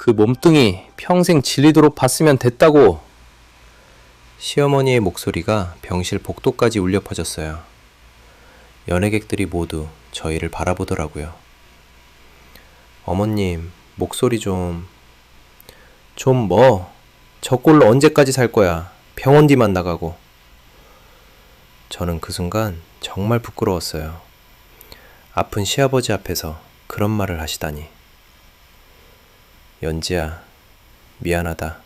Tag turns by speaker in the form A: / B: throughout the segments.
A: 그 몸뚱이 평생 질리도록 봤으면 됐다고. 시어머니의 목소리가 병실 복도까지 울려 퍼졌어요. 연애객들이 모두 저희를 바라보더라고요. 어머님, 목소리 좀 뭐? 저 꼴로 언제까지 살 거야? 병원 뒤만 나가고. 저는 그 순간 정말 부끄러웠어요. 아픈 시아버지 앞에서 그런 말을 하시다니. 연지야, 미안하다.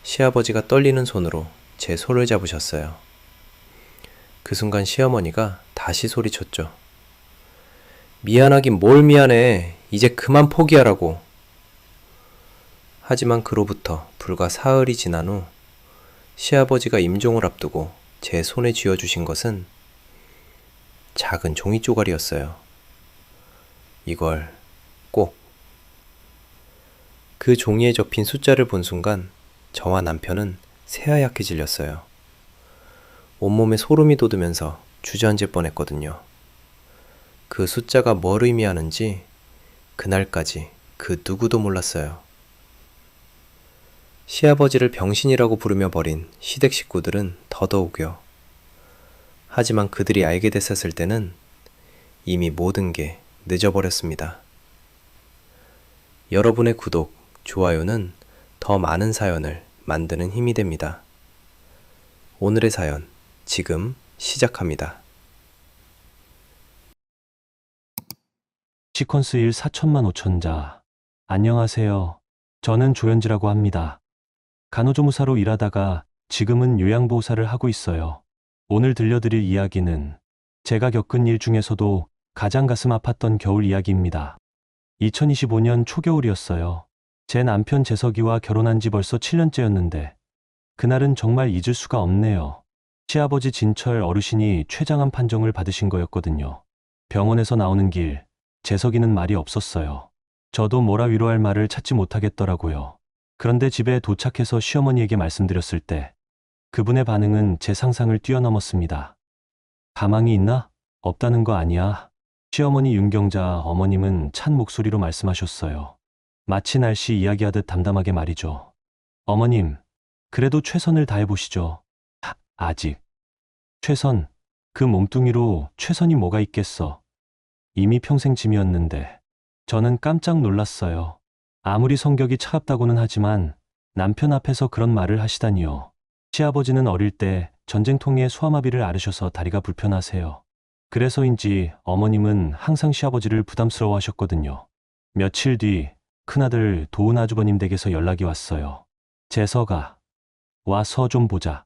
A: 시아버지가 떨리는 손으로 제 손을 잡으셨어요. 그 순간 시어머니가 다시 소리쳤죠. 미안하긴 뭘 미안해. 이제 그만 포기하라고. 하지만 그로부터 불과 사흘이 지난 후 시아버지가 임종을 앞두고 제 손에 쥐어주신 것은 작은 종이 쪼가리였어요. 이걸 꼭. 그 종이에 접힌 숫자를 본 순간 저와 남편은 새하얗게 질렸어요. 온몸에 소름이 돋으면서 주저앉을 뻔했거든요. 그 숫자가 뭘 의미하는지 그날까지 그 누구도 몰랐어요. 시아버지를 병신이라고 부르며 버린 시댁 식구들은 더더욱요. 하지만 그들이 알게 됐었을 때는 이미 모든 게 늦어버렸습니다. 여러분의 구독, 좋아요는 더 많은 사연을 만드는 힘이 됩니다. 오늘의 사연 지금 시작합니다.
B: 시퀀스 1 4천만 5천자. 안녕하세요. 저는 조현지라고 합니다. 간호조무사로 일하다가 지금은 요양보호사를 하고 있어요. 오늘 들려드릴 이야기는 제가 겪은 일 중에서도 가장 가슴 아팠던 겨울 이야기입니다. 2025년 초겨울이었어요. 제 남편 재석이와 결혼한 지 벌써 7년째였는데 그날은 정말 잊을 수가 없네요. 시아버지 진철 어르신이 췌장암 판정을 받으신 거였거든요. 병원에서 나오는 길, 재석이는 말이 없었어요. 저도 뭐라 위로할 말을 찾지 못하겠더라고요. 그런데 집에 도착해서 시어머니에게 말씀드렸을 때 그분의 반응은 제 상상을 뛰어넘었습니다. 가망이 있나? 없다는 거 아니야. 시어머니 윤경자 어머님은 찬 목소리로 말씀하셨어요. 마치 날씨 이야기하듯 담담하게 말이죠. 어머님, 그래도 최선을 다해보시죠. 아직. 최선, 그 몸뚱이로 최선이 뭐가 있겠어. 이미 평생 짐이었는데. 저는 깜짝 놀랐어요. 아무리 성격이 차갑다고는 하지만 남편 앞에서 그런 말을 하시다니요. 시아버지는 어릴 때 전쟁통에 소아마비를 앓으셔서 다리가 불편하세요. 그래서인지 어머님은 항상 시아버지를 부담스러워 하셨거든요. 며칠 뒤 큰아들 도훈 아주버님 댁에서 연락이 왔어요. 재석아, 와서 좀 보자.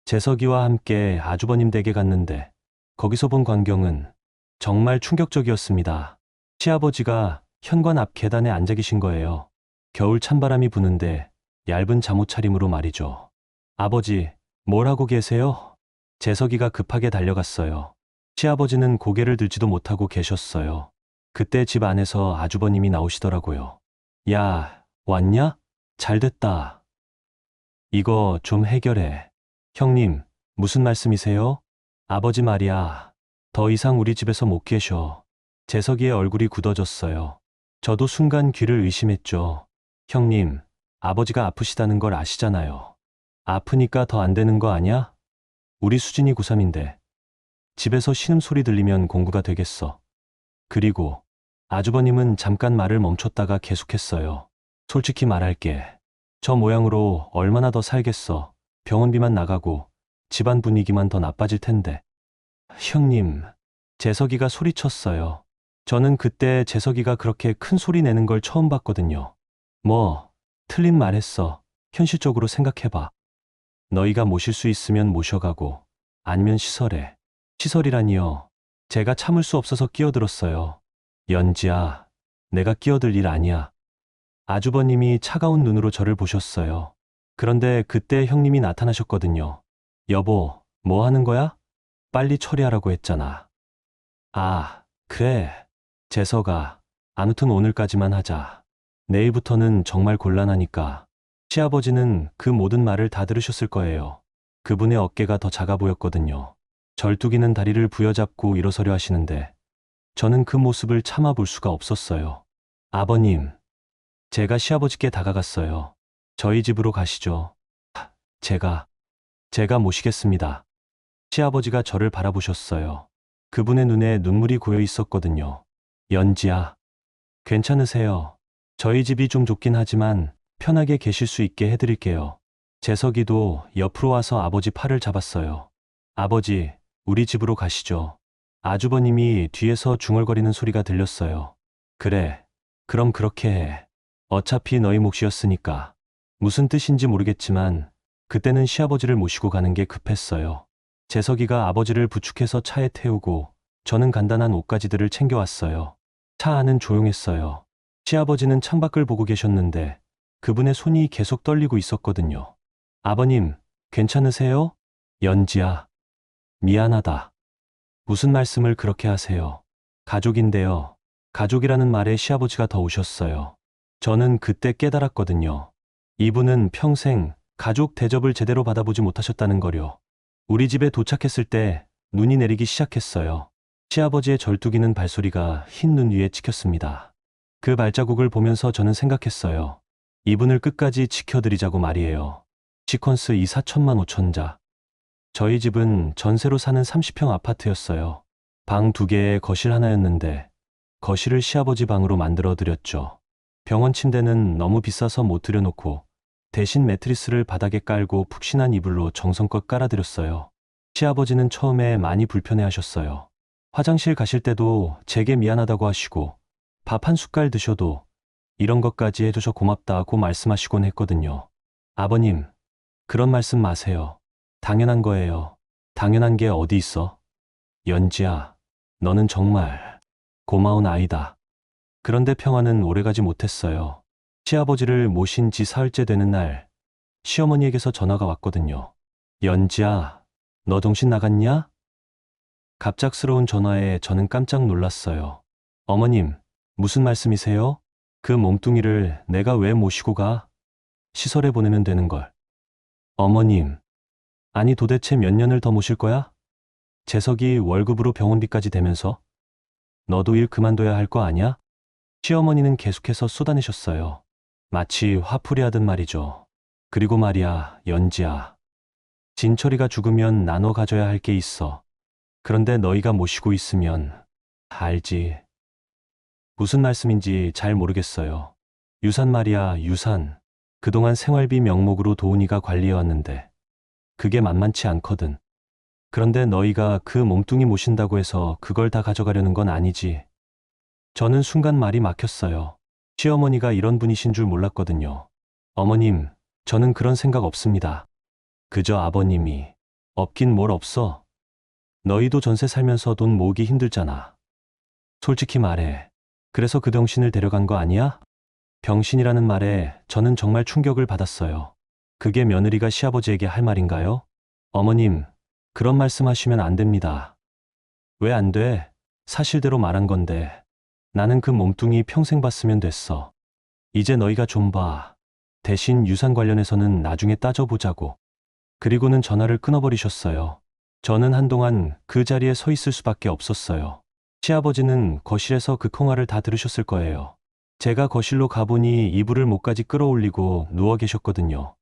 B: 재석이와 함께 아주버님 댁에 갔는데 거기서 본 광경은 정말 충격적이었습니다. 시아버지가 현관 앞 계단에 앉아 계신 거예요. 겨울 찬바람이 부는데 얇은 잠옷 차림으로 말이죠. 아버지, 뭘 하고 계세요? 재석이가 급하게 달려갔어요. 시아버지는 고개를 들지도 못하고 계셨어요. 그때 집 안에서 아주버님이 나오시더라고요. 야, 왔냐? 잘됐다. 이거 좀 해결해. 형님, 무슨 말씀이세요? 아버지 말이야. 더 이상 우리 집에서 못 계셔. 재석이의 얼굴이 굳어졌어요. 저도 순간 귀를 의심했죠. 형님, 아버지가 아프시다는 걸 아시잖아요. 아프니까 더 안 되는 거 아냐? 우리 수진이 고3인데 집에서 신음소리 들리면 공부가 되겠어. 그리고 아주버님은 잠깐 말을 멈췄다가 계속했어요. 솔직히 말할게. 저 모양으로 얼마나 더 살겠어. 병원비만 나가고 집안 분위기만 더 나빠질 텐데. 형님, 재석이가 소리쳤어요. 저는 그때 재석이가 그렇게 큰 소리 내는 걸 처음 봤거든요. 뭐, 틀린 말 했어. 현실적으로 생각해봐. 너희가 모실 수 있으면 모셔가고 아니면 시설에. 시설이라니요. 제가 참을 수 없어서 끼어들었어요. 연지야, 내가 끼어들 일 아니야. 아주버님이 차가운 눈으로 저를 보셨어요. 그런데 그때 형님이 나타나셨거든요. 여보, 뭐 하는 거야? 빨리 처리하라고 했잖아. 아, 그래. 재석아, 아무튼 오늘까지만 하자. 내일부터는 정말 곤란하니까. 시아버지는 그 모든 말을 다 들으셨을 거예요. 그분의 어깨가 더 작아 보였거든요. 절뚝이는 다리를 부여잡고 일어서려 하시는데 저는 그 모습을 참아볼 수가 없었어요. 아버님, 제가 시아버지께 다가갔어요. 저희 집으로 가시죠. 제가 모시겠습니다. 시아버지가 저를 바라보셨어요. 그분의 눈에 눈물이 고여 있었거든요. 연지야, 괜찮으세요? 저희 집이 좀 좁긴 하지만 편하게 계실 수 있게 해드릴게요. 재석이도 옆으로 와서 아버지 팔을 잡았어요. 아버지, 우리 집으로 가시죠. 아주버님이 뒤에서 중얼거리는 소리가 들렸어요. 그래, 그럼 그렇게 해. 어차피 너희 몫이었으니까. 무슨 뜻인지 모르겠지만 그때는 시아버지를 모시고 가는 게 급했어요. 재석이가 아버지를 부축해서 차에 태우고 저는 간단한 옷가지들을 챙겨왔어요. 차 안은 조용했어요. 시아버지는 창밖을 보고 계셨는데 그분의 손이 계속 떨리고 있었거든요. 아버님, 괜찮으세요? 연지야, 미안하다. 무슨 말씀을 그렇게 하세요? 가족인데요. 가족이라는 말에 시아버지가 더 우셨어요. 저는 그때 깨달았거든요. 이분은 평생 가족 대접을 제대로 받아보지 못하셨다는 거요. 우리 집에 도착했을 때 눈이 내리기 시작했어요. 시아버지의 절뚝이는 발소리가 흰 눈 위에 찍혔습니다. 그 발자국을 보면서 저는 생각했어요. 이분을 끝까지 지켜드리자고 말이에요. 시퀀스 2 4천만 5천자. 저희 집은 전세로 사는 30평 아파트였어요. 방 2개에 거실 하나였는데 거실을 시아버지 방으로 만들어 드렸죠. 병원 침대는 너무 비싸서 못 들여놓고 대신 매트리스를 바닥에 깔고 푹신한 이불로 정성껏 깔아드렸어요. 시아버지는 처음에 많이 불편해하셨어요. 화장실 가실 때도 제게 미안하다고 하시고 밥 한 숟갈 드셔도 이런 것까지 해줘서 고맙다고 말씀하시곤 했거든요. 아버님, 그런 말씀 마세요. 당연한 거예요. 당연한 게 어디 있어? 연지야, 너는 정말 고마운 아이다. 그런데 평화는 오래가지 못했어요. 시아버지를 모신 지 사흘째 되는 날, 시어머니에게서 전화가 왔거든요. 연지야, 너 정신 나갔냐? 갑작스러운 전화에 저는 깜짝 놀랐어요. 어머님, 무슨 말씀이세요? 그 몸뚱이를 내가 왜 모시고 가? 시설에 보내면 되는 걸. 어머님, 아니 도대체 몇 년을 더 모실 거야? 재석이 월급으로 병원비까지 대면서? 너도 일 그만둬야 할 거 아니야? 시어머니는 계속해서 쏟아내셨어요. 마치 화풀이 하듯 말이죠. 그리고 말이야, 연지야. 진철이가 죽으면 나눠 가져야 할 게 있어. 그런데 너희가 모시고 있으면 알지. 무슨 말씀인지 잘 모르겠어요. 유산 말이야, 유산. 그동안 생활비 명목으로 도훈이가 관리해왔는데 그게 만만치 않거든. 그런데 너희가 그 몸뚱이 모신다고 해서 그걸 다 가져가려는 건 아니지. 저는 순간 말이 막혔어요. 시어머니가 이런 분이신 줄 몰랐거든요. 어머님, 저는 그런 생각 없습니다. 그저 아버님이. 없긴 뭘 없어. 너희도 전세 살면서 돈 모으기 힘들잖아. 솔직히 말해. 그래서 그 병신을 데려간 거 아니야? 병신이라는 말에 저는 정말 충격을 받았어요. 그게 며느리가 시아버지에게 할 말인가요? 어머님, 그런 말씀하시면 안 됩니다. 왜 안 돼? 사실대로 말한 건데. 나는 그 몸뚱이 평생 봤으면 됐어. 이제 너희가 좀 봐. 대신 유산 관련해서는 나중에 따져보자고. 그리고는 전화를 끊어버리셨어요. 저는 한동안 그 자리에 서 있을 수밖에 없었어요. 시아버지는 거실에서 그 통화를 다 들으셨을 거예요. 제가 거실로 가보니 이불을 목까지 끌어올리고 누워 계셨거든요.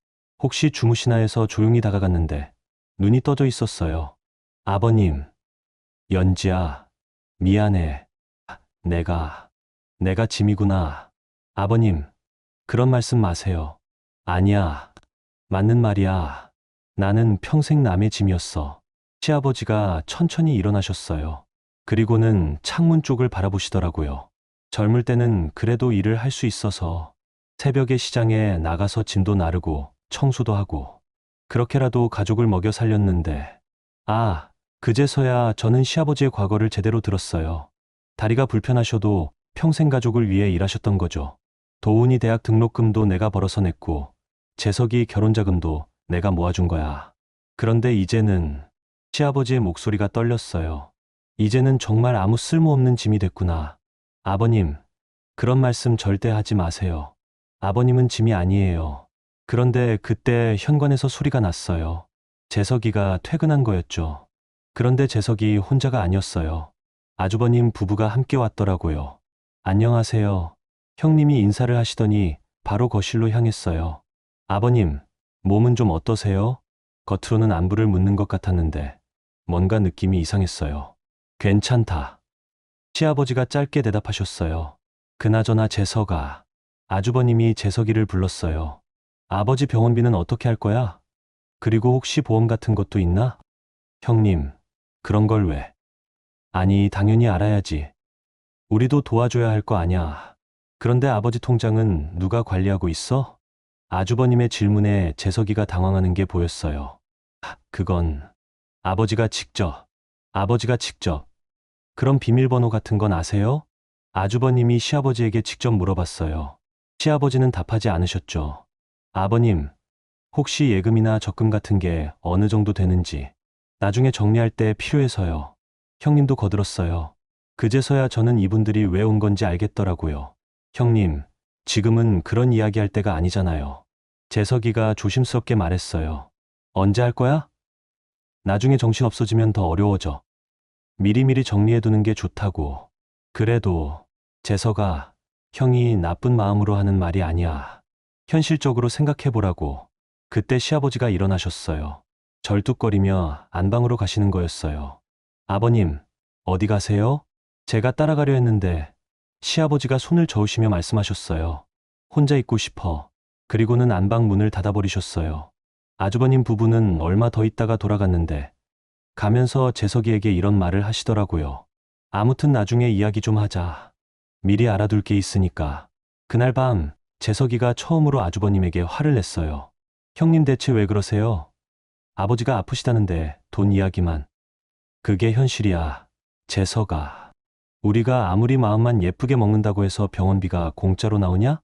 B: 혹시 주무시나 해서 조용히 다가갔는데 눈이 떠져 있었어요. 아버님, 연지야, 미안해. 내가 짐이구나. 아버님, 그런 말씀 마세요. 아니야. 맞는 말이야. 나는 평생 남의 짐이었어. 시아버지가 천천히 일어나셨어요. 그리고는 창문 쪽을 바라보시더라고요. 젊을 때는 그래도 일을 할 수 있어서 새벽에 시장에 나가서 짐도 나르고 청소도 하고 그렇게라도 가족을 먹여 살렸는데 그제서야 저는 시아버지의 과거를 제대로 들었어요. 다리가 불편하셔도 평생 가족을 위해 일하셨던 거죠. 도훈이 대학 등록금도 내가 벌어서 냈고 재석이 결혼자금도 내가 모아준 거야. 그런데 이제는 시아버지의 목소리가 떨렸어요. 이제는 정말 아무 쓸모없는 짐이 됐구나. 아버님, 그런 말씀 절대 하지 마세요. 아버님은 짐이 아니에요. 그런데 그때 현관에서 소리가 났어요. 재석이가 퇴근한 거였죠. 그런데 재석이 혼자가 아니었어요. 아주버님 부부가 함께 왔더라고요. 안녕하세요. 형님이 인사를 하시더니 바로 거실로 향했어요. 아버님, 몸은 좀 어떠세요? 겉으로는 안부를 묻는 것 같았는데 뭔가 느낌이 이상했어요. 괜찮다. 시아버지가 짧게 대답하셨어요. 그나저나 재석아. 아주버님이 재석이를 불렀어요. 아버지 병원비는 어떻게 할 거야? 그리고 혹시 보험 같은 것도 있나? 형님, 그런 걸 왜? 아니, 당연히 알아야지. 우리도 도와줘야 할 거 아냐. 그런데 아버지 통장은 누가 관리하고 있어? 아주버님의 질문에 재석이가 당황하는 게 보였어요. 그건 아버지가 직접. 그럼 비밀번호 같은 건 아세요? 아주버님이 시아버지에게 직접 물어봤어요. 시아버지는 답하지 않으셨죠. 아버님, 혹시 예금이나 적금 같은 게 어느 정도 되는지 나중에 정리할 때 필요해서요. 형님도 거들었어요. 그제서야 저는 이분들이 왜 온 건지 알겠더라고요. 형님, 지금은 그런 이야기 할 때가 아니잖아요. 재석이가 조심스럽게 말했어요. 언제 할 거야? 나중에 정신 없어지면 더 어려워져. 미리미리 정리해두는 게 좋다고. 그래도 재석아, 형이 나쁜 마음으로 하는 말이 아니야. 현실적으로 생각해보라고. 그때 시아버지가 일어나셨어요. 절뚝거리며 안방으로 가시는 거였어요. 아버님, 어디 가세요? 제가 따라가려 했는데 시아버지가 손을 저으시며 말씀하셨어요. 혼자 있고 싶어. 그리고는 안방 문을 닫아버리셨어요. 아주버님 부부는 얼마 더 있다가 돌아갔는데 가면서 재석이에게 이런 말을 하시더라고요. 아무튼 나중에 이야기 좀 하자. 미리 알아둘 게 있으니까. 그날 밤 재석이가 처음으로 아주버님에게 화를 냈어요. 형님 대체 왜 그러세요? 아버지가 아프시다는데 돈 이야기만. 그게 현실이야. 재석아. 우리가 아무리 마음만 예쁘게 먹는다고 해서 병원비가 공짜로 나오냐?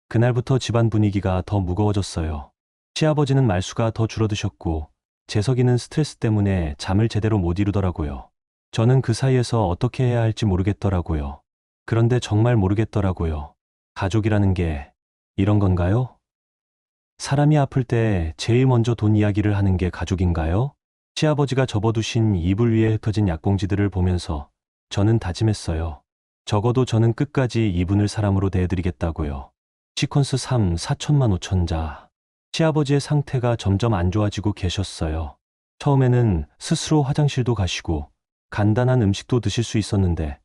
B: 그날부터 집안 분위기가 더 무거워졌어요. 시아버지는 말수가 더 줄어드셨고 재석이는 스트레스 때문에 잠을 제대로 못 이루더라고요. 저는 그 사이에서 어떻게 해야 할지 모르겠더라고요. 그런데 정말 모르겠더라고요. 가족이라는 게 이런 건가요? 사람이 아플 때 제일 먼저 돈 이야기를 하는 게 가족인가요? 시아버지가 접어두신 이불 위에 흩어진 약봉지들을 보면서 저는 다짐했어요. 적어도 저는 끝까지 이분을 사람으로 대해드리겠다고요. 시퀀스 3, 4천만 5천자. 시아버지의 상태가 점점 안 좋아지고 계셨어요. 처음에는 스스로 화장실도 가시고 간단한 음식도 드실 수 있었는데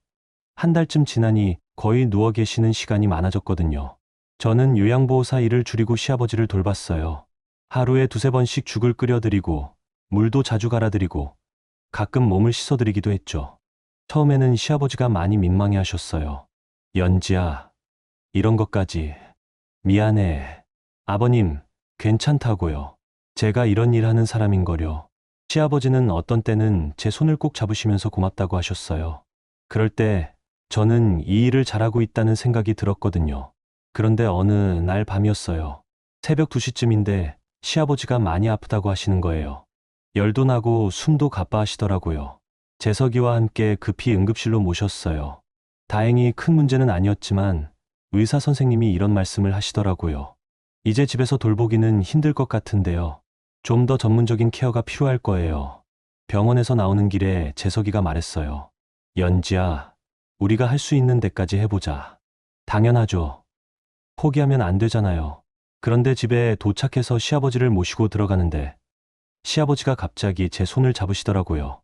B: 한 달쯤 지나니 거의 누워 계시는 시간이 많아졌거든요. 저는 요양보호사 일을 줄이고 시아버지를 돌봤어요. 하루에 두세 번씩 죽을 끓여드리고 물도 자주 갈아드리고 가끔 몸을 씻어드리기도 했죠. 처음에는 시아버지가 많이 민망해 하셨어요. 연지야, 이런 것까지. 미안해. 아버님, 괜찮다고요. 제가 이런 일 하는 사람인 거려. 시아버지는 어떤 때는 제 손을 꼭 잡으시면서 고맙다고 하셨어요. 그럴 때 저는 이 일을 잘하고 있다는 생각이 들었거든요. 그런데 어느 날 밤이었어요. 새벽 2시쯤인데 시아버지가 많이 아프다고 하시는 거예요. 열도 나고 숨도 가빠 하시더라고요. 재석이와 함께 급히 응급실로 모셨어요. 다행히 큰 문제는 아니었지만 의사 선생님이 이런 말씀을 하시더라고요. 이제 집에서 돌보기는 힘들 것 같은데요. 좀 더 전문적인 케어가 필요할 거예요. 병원에서 나오는 길에 재석이가 말했어요. 연지야, 우리가 할 수 있는 데까지 해보자. 당연하죠. 포기하면 안 되잖아요. 그런데 집에 도착해서 시아버지를 모시고 들어가는데 시아버지가 갑자기 제 손을 잡으시더라고요.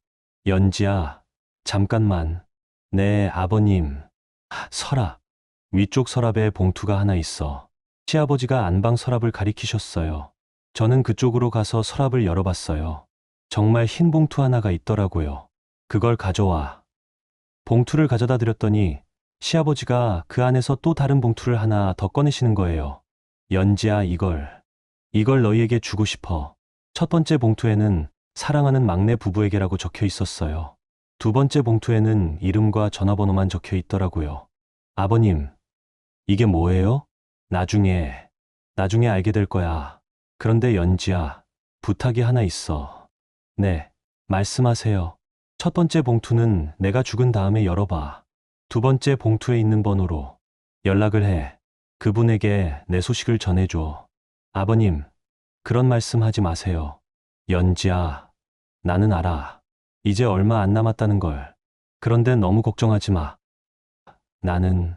B: 연지야, 잠깐만. 네, 아버님. 서랍. 위쪽 서랍에 봉투가 하나 있어. 시아버지가 안방 서랍을 가리키셨어요. 저는 그쪽으로 가서 서랍을 열어봤어요. 정말 흰 봉투 하나가 있더라고요. 그걸 가져와. 봉투를 가져다 드렸더니 시아버지가 그 안에서 또 다른 봉투를 하나 더 꺼내시는 거예요. 연지야, 이걸 너희에게 주고 싶어. 첫 번째 봉투에는 사랑하는 막내 부부에게라고 적혀 있었어요. 두 번째 봉투에는 이름과 전화번호만 적혀 있더라고요. 아버님, 이게 뭐예요? 나중에 알게 될 거야. 그런데 연지야, 부탁이 하나 있어. 네, 말씀하세요. 첫 번째 봉투는 내가 죽은 다음에 열어봐. 두 번째 봉투에 있는 번호로 연락을 해. 그분에게 내 소식을 전해줘. 아버님, 그런 말씀 하지 마세요. 연지야, 나는 알아. 이제 얼마 안 남았다는 걸. 그런데 너무 걱정하지 마. 나는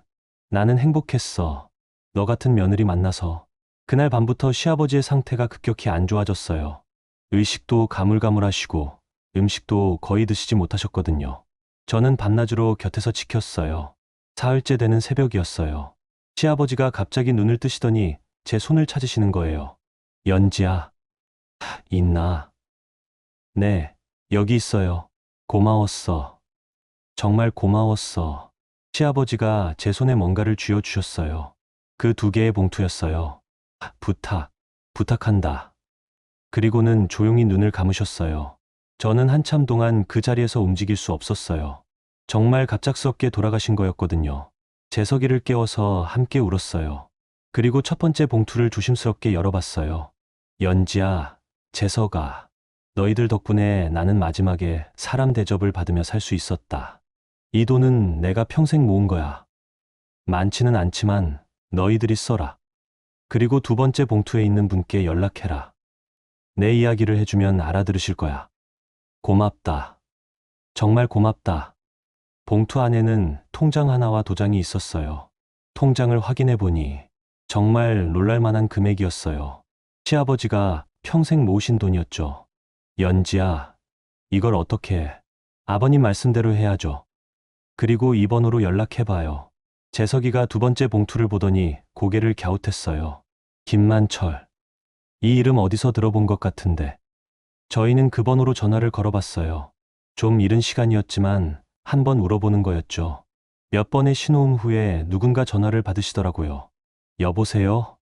B: 행복했어. 너 같은 며느리 만나서. 그날 밤부터 시아버지의 상태가 급격히 안 좋아졌어요. 의식도 가물가물하시고 음식도 거의 드시지 못하셨거든요. 저는 밤낮으로 곁에서 지켰어요. 사흘째 되는 새벽이었어요. 시아버지가 갑자기 눈을 뜨시더니 제 손을 찾으시는 거예요. 연지야, 있나? 네, 여기 있어요. 고마웠어. 정말 고마웠어. 시아버지가 제 손에 뭔가를 쥐어주셨어요. 그 2개의 봉투였어요. 부탁한다. 그리고는 조용히 눈을 감으셨어요. 저는 한참 동안 그 자리에서 움직일 수 없었어요. 정말 갑작스럽게 돌아가신 거였거든요. 재석이를 깨워서 함께 울었어요. 그리고 첫 번째 봉투를 조심스럽게 열어봤어요. 연지야, 재석아, 너희들 덕분에 나는 마지막에 사람 대접을 받으며 살 수 있었다. 이 돈은 내가 평생 모은 거야. 많지는 않지만 너희들이 써라. 그리고 2번째 봉투에 있는 분께 연락해라. 내 이야기를 해주면 알아들으실 거야. 고맙다. 정말 고맙다. 봉투 안에는 통장 하나와 도장이 있었어요. 통장을 확인해 보니 정말 놀랄만한 금액이었어요. 시아버지가 평생 모으신 돈이었죠. 연지야, 이걸 어떻게 해? 아버님 말씀대로 해야죠. 그리고 2번으로 연락해봐요. 재석이가 2번째 봉투를 보더니 고개를 갸웃했어요. 김만철. 이 이름 어디서 들어본 것 같은데. 저희는 그 번호로 전화를 걸어봤어요. 좀 이른 시간이었지만 한번 울어보는 거였죠. 몇 번의 신호음 후에 누군가 전화를 받으시더라고요. 여보세요?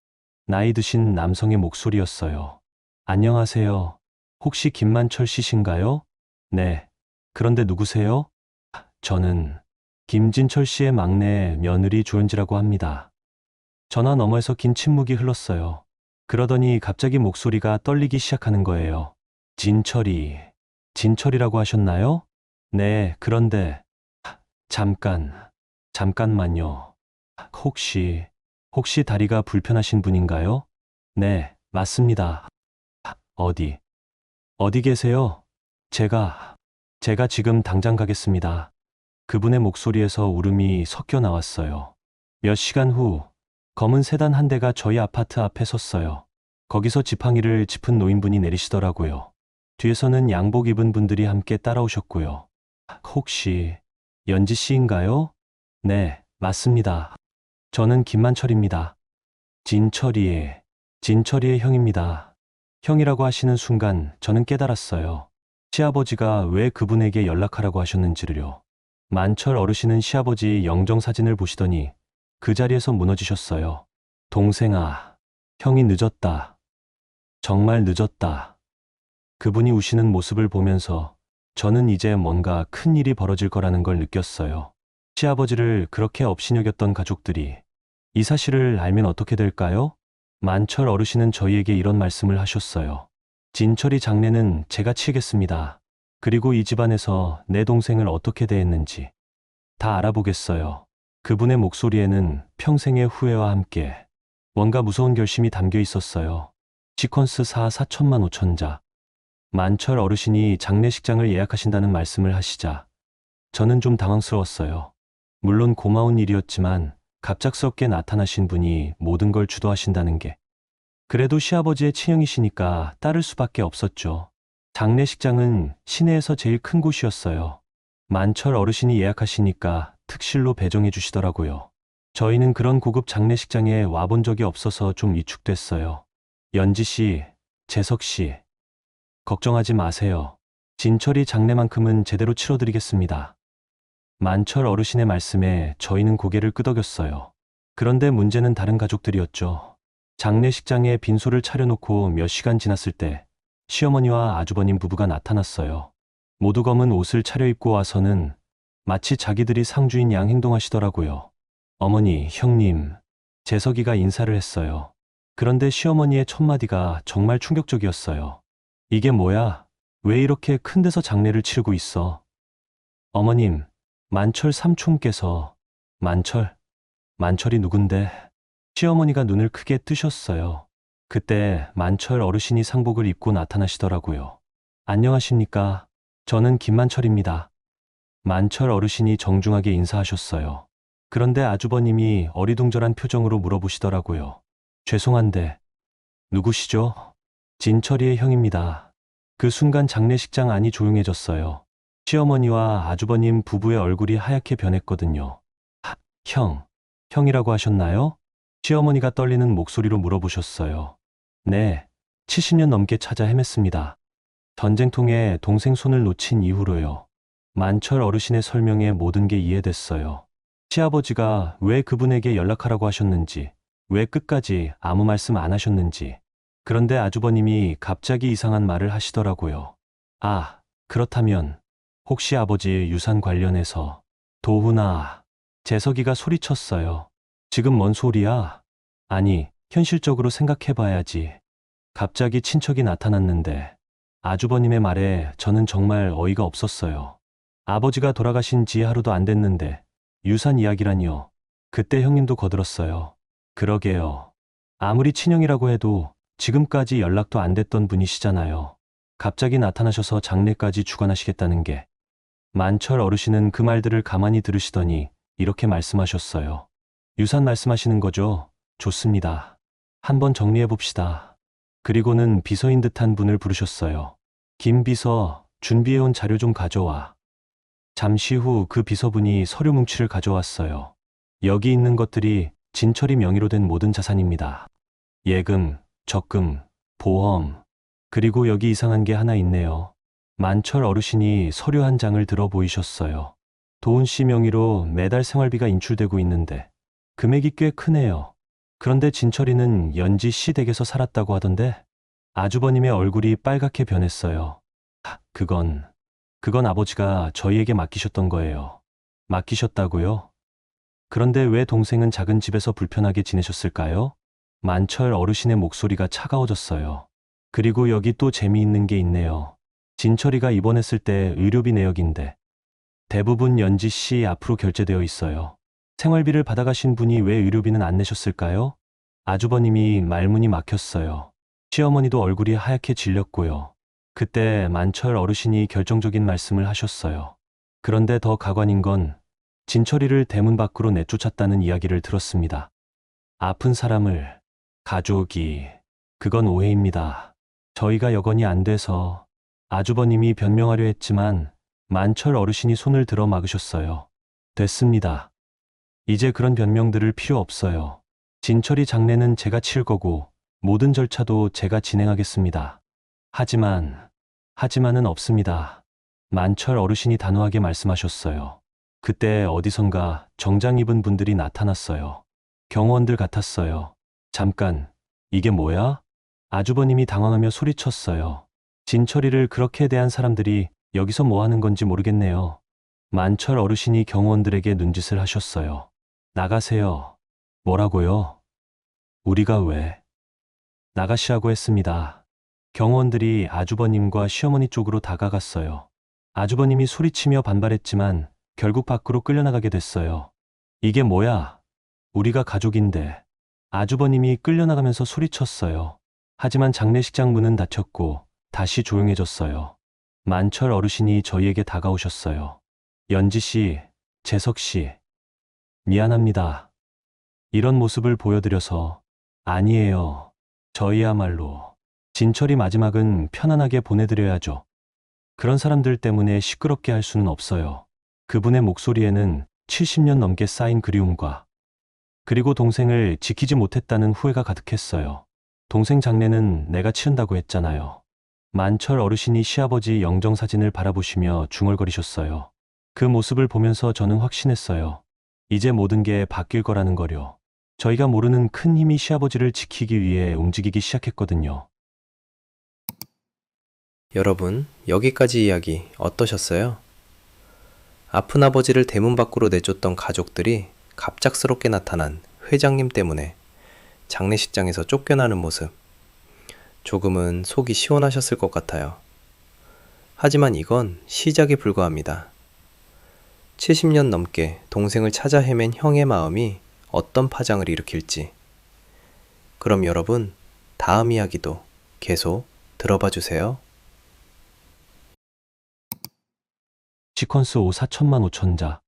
B: 나이 드신 남성의 목소리였어요. 안녕하세요. 혹시 김만철 씨신가요? 네. 그런데 누구세요? 저는 김진철 씨의 막내 며느리 조연지라고 합니다. 전화 너머에서 긴 침묵이 흘렀어요. 그러더니 갑자기 목소리가 떨리기 시작하는 거예요. 진철이라고 하셨나요? 네, 그런데 잠깐만요. 혹시 다리가 불편하신 분인가요? 네, 맞습니다. 어디 계세요? 제가 지금 당장 가겠습니다. 그분의 목소리에서 울음이 섞여 나왔어요. 몇 시간 후, 검은 세단 한 대가 저희 아파트 앞에 섰어요. 거기서 지팡이를 짚은 노인분이 내리시더라고요. 뒤에서는 양복 입은 분들이 함께 따라오셨고요. 혹시 연지 씨인가요? 네, 맞습니다. 저는 김만철입니다. 진철이의 형입니다. 형이라고 하시는 순간 저는 깨달았어요. 시아버지가 왜 그분에게 연락하라고 하셨는지를요. 만철 어르신은 시아버지 영정사진을 보시더니 그 자리에서 무너지셨어요. 동생아, 형이 늦었다. 정말 늦었다. 그분이 우시는 모습을 보면서 저는 이제 뭔가 큰 일이 벌어질 거라는 걸 느꼈어요. 시아버지를 그렇게 업신여겼던 가족들이 이 사실을 알면 어떻게 될까요? 만철 어르신은 저희에게 이런 말씀을 하셨어요. 진철이 장례는 제가 치겠습니다. 그리고 이 집안에서 내 동생을 어떻게 대했는지 다 알아보겠어요. 그분의 목소리에는 평생의 후회와 함께 뭔가 무서운 결심이 담겨 있었어요. 시퀀스 4천만 5천자. 만철 어르신이 장례식장을 예약하신다는 말씀을 하시자 저는 좀 당황스러웠어요. 물론 고마운 일이었지만 갑작스럽게 나타나신 분이 모든 걸 주도하신다는 게 그래도 시아버지의 친형이시니까 따를 수밖에 없었죠. 장례식장은 시내에서 제일 큰 곳이었어요. 만철 어르신이 예약하시니까 특실로 배정해 주시더라고요. 저희는 그런 고급 장례식장에 와본 적이 없어서 좀 위축됐어요. 연지 씨, 재석 씨, 걱정하지 마세요. 진철이 장례만큼은 제대로 치러드리겠습니다. 만철 어르신의 말씀에 저희는 고개를 끄덕였어요. 그런데 문제는 다른 가족들이었죠. 장례식장에 빈소를 차려놓고 몇 시간 지났을 때 시어머니와 아주버님 부부가 나타났어요. 모두 검은 옷을 차려입고 와서는 마치 자기들이 상주인 양 행동하시더라고요. 어머니, 형님, 재석이가 인사를 했어요. 그런데 시어머니의 첫마디가 정말 충격적이었어요. 이게 뭐야? 왜 이렇게 큰 데서 장례를 치르고 있어? 어머님, 만철 삼촌께서 만철이 누군데? 시어머니가 눈을 크게 뜨셨어요. 그때 만철 어르신이 상복을 입고 나타나시더라고요. 안녕하십니까? 저는 김만철입니다. 만철 어르신이 정중하게 인사하셨어요. 그런데 아주버님이 어리둥절한 표정으로 물어보시더라고요. 죄송한데, 누구시죠? 진철이의 형입니다. 그 순간 장례식장 안이 조용해졌어요. 시어머니와 아주버님 부부의 얼굴이 하얗게 변했거든요. 형, 형이라고 하셨나요? 시어머니가 떨리는 목소리로 물어보셨어요. 네, 70년 넘게 찾아 헤맸습니다. 전쟁통에 동생 손을 놓친 이후로요. 만철 어르신의 설명에 모든 게 이해됐어요. 시아버지가 왜 그분에게 연락하라고 하셨는지, 왜 끝까지 아무 말씀 안 하셨는지. 그런데 아주버님이 갑자기 이상한 말을 하시더라고요. 아, 그렇다면 혹시 아버지 유산 관련해서 도훈아, 재석이가 소리쳤어요. 지금 뭔 소리야? 아니, 현실적으로 생각해봐야지. 갑자기 친척이 나타났는데 아주버님의 말에 저는 정말 어이가 없었어요. 아버지가 돌아가신 지 하루도 안 됐는데 유산 이야기라니요. 그때 형님도 거들었어요. 그러게요. 아무리 친형이라고 해도 지금까지 연락도 안 됐던 분이시잖아요. 갑자기 나타나셔서 장례까지 주관하시겠다는 게. 만철 어르신은 그 말들을 가만히 들으시더니 이렇게 말씀하셨어요. 유산 말씀하시는 거죠? 좋습니다. 한번 정리해 봅시다. 그리고는 비서인 듯한 분을 부르셨어요. 김 비서, 준비해온 자료 좀 가져와. 잠시 후 그 비서분이 서류 뭉치를 가져왔어요. 여기 있는 것들이 진철이 명의로 된 모든 자산입니다. 예금, 적금, 보험, 그리고 여기 이상한 게 하나 있네요. 만철 어르신이 서류 한 장을 들어 보이셨어요. 도훈 씨 명의로 매달 생활비가 인출되고 있는데 금액이 꽤 크네요. 그런데 진철이는 연지 씨 댁에서 살았다고 하던데 아주버님의 얼굴이 빨갛게 변했어요. 그건 아버지가 저희에게 맡기셨던 거예요. 맡기셨다고요? 그런데 왜 동생은 작은 집에서 불편하게 지내셨을까요? 만철 어르신의 목소리가 차가워졌어요. 그리고 여기 또 재미있는 게 있네요. 진철이가 입원했을 때 의료비 내역인데 대부분 연지 씨 앞으로 결제되어 있어요. 생활비를 받아가신 분이 왜 의료비는 안 내셨을까요? 아주버님이 말문이 막혔어요. 시어머니도 얼굴이 하얗게 질렸고요. 그때 만철 어르신이 결정적인 말씀을 하셨어요. 그런데 더 가관인 건 진철이를 대문 밖으로 내쫓았다는 이야기를 들었습니다. 아픈 사람을, 가족이, 그건 오해입니다. 저희가 여건이 안 돼서 아주버님이 변명하려 했지만 만철 어르신이 손을 들어 막으셨어요. 됐습니다. 이제 그런 변명들을 필요 없어요. 진철이 장례는 제가 칠 거고 모든 절차도 제가 진행하겠습니다. 하지만은 없습니다. 만철 어르신이 단호하게 말씀하셨어요. 그때 어디선가 정장 입은 분들이 나타났어요. 경호원들 같았어요. 잠깐, 이게 뭐야? 아주버님이 당황하며 소리쳤어요. 진철이를 그렇게 대한 사람들이 여기서 뭐 하는 건지 모르겠네요. 만철 어르신이 경호원들에게 눈짓을 하셨어요. 나가세요. 뭐라고요? 우리가 왜? 나가시라고 했습니다. 경호원들이 아주버님과 시어머니 쪽으로 다가갔어요. 아주버님이 소리치며 반발했지만 결국 밖으로 끌려나가게 됐어요. 이게 뭐야? 우리가 가족인데. 아주버님이 끌려나가면서 소리쳤어요. 하지만 장례식장 문은 닫혔고 다시 조용해졌어요. 만철 어르신이 저희에게 다가오셨어요. 연지 씨, 재석 씨, 미안합니다. 이런 모습을 보여드려서. 아니에요. 저희야말로. 진철이 마지막은 편안하게 보내드려야죠. 그런 사람들 때문에 시끄럽게 할 수는 없어요. 그분의 목소리에는 70년 넘게 쌓인 그리움과 그리고 동생을 지키지 못했다는 후회가 가득했어요. 동생 장례는 내가 치른다고 했잖아요. 만철 어르신이 시아버지 영정사진을 바라보시며 중얼거리셨어요. 그 모습을 보면서 저는 확신했어요. 이제 모든 게 바뀔 거라는 거요. 저희가 모르는 큰 힘이 시아버지를 지키기 위해 움직이기 시작했거든요.
A: 여러분, 여기까지 이야기 어떠셨어요? 아픈 아버지를 대문 밖으로 내쫓던 가족들이 갑작스럽게 나타난 회장님 때문에 장례식장에서 쫓겨나는 모습. 조금은 속이 시원하셨을 것 같아요. 하지만 이건 시작에 불과합니다. 70년 넘게 동생을 찾아 헤맨 형의 마음이 어떤 파장을 일으킬지. 그럼 여러분, 다음 이야기도 계속 들어봐 주세요.
B: 시퀀스 5 4천만 5천자.